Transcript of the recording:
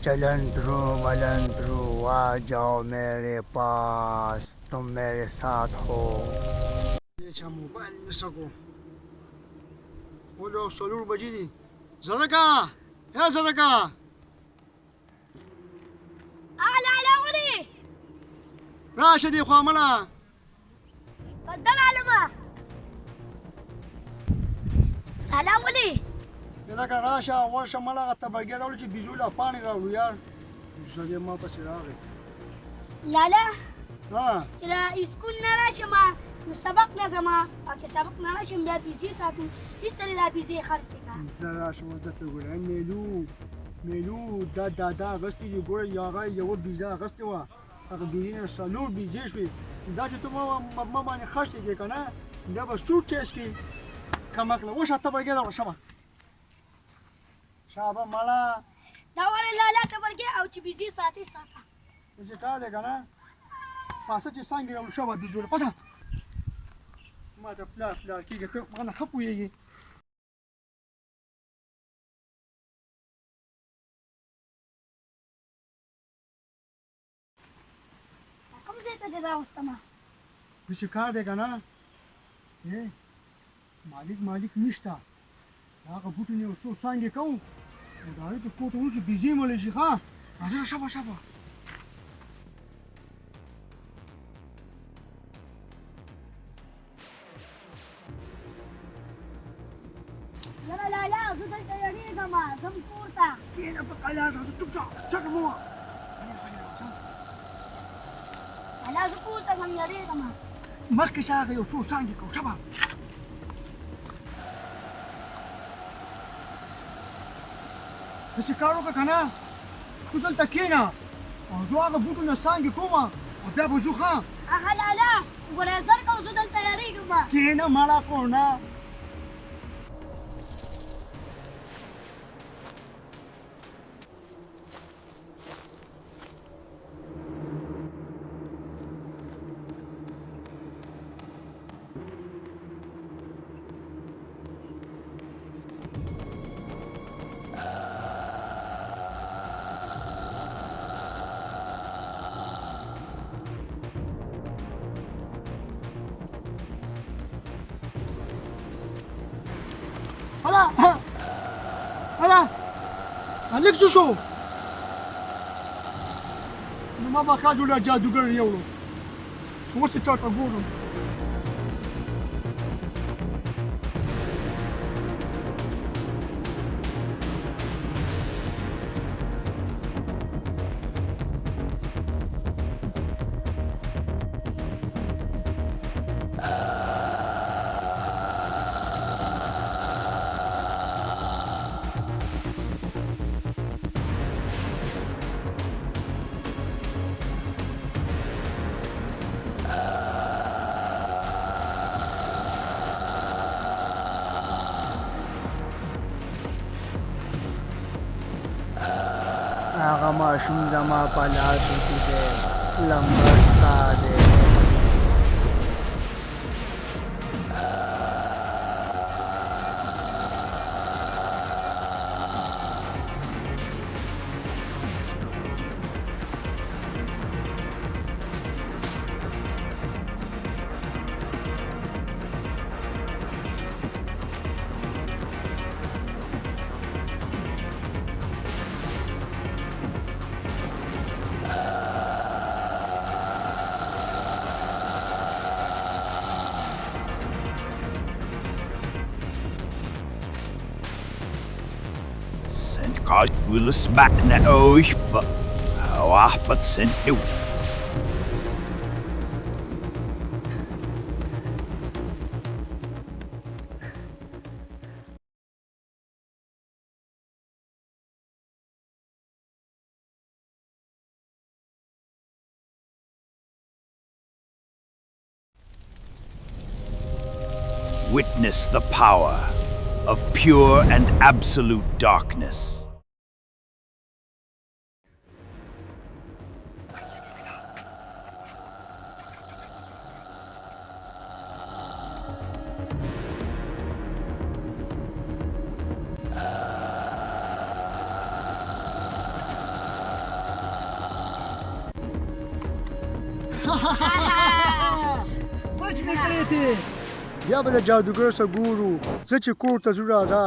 मलन ध्रुव आ जाओ मेरे पास तुम मेरे साथ हो. Lecz mobil wysoko. Ulo solur bajini. Zaraka! Ya Zaraka! أعلى على ولي راشدي خواملا. بدل على ما على ولي Yalaka rasha warsha mala tabargera ulichi bijula pani galu yar. Zade ma pasirage. لا لا Ha. كلا يسكن نراشما مسابقنا زما أو سابقنا نراشم لا بيزي ساتو يستري لا بيزي خرسنا Zara shwa da tugul melu da gasti di gore yaga yawo biza gasti wa. Aga bizina salur bizi shwi. Da je to mama ne kharsi ke kana. Da ba sur cheski. Kamakla washa tabargera shaba. Shaba mala. دور لا لا كبرجع أو تبيزي ساتي ساتا Ese kale kana. Pasa ci sangue un shaba bijula pasa. Ma da pla ki ga kana khapu yegi. كم زي تدرا وستما Ese kale kana. Malik nishta. Da ga butu ne so sangue kau. Da ri to koto uchi bizi male shi ha. Aza shaba. لا لا لا زود التيارين زما زم كورتا Kena pa kala ga so chukcha. Chaka mo. لا زكورتا زم يارين زما Marke saga yo so sangue kau shaba. Ese karo ka kana. Kudal takina. Azo aga butu na sangue kuma. Abia bozu ha. لا لا ولا زرقا وزود التيارين زما Kena mala korna. Hala! Alik suso! Mama kajula jadugar yawlo. What's the chart of guru? هغه ماشوم زما په لاس کې دی لمبر ستا دی Sen kan ville smagne euch aber sind du. Witness the power of pure and absolute darkness. بچ مې کړې ته بیا به د جادوګر سره ګورو زه چې کور ته ځو راځه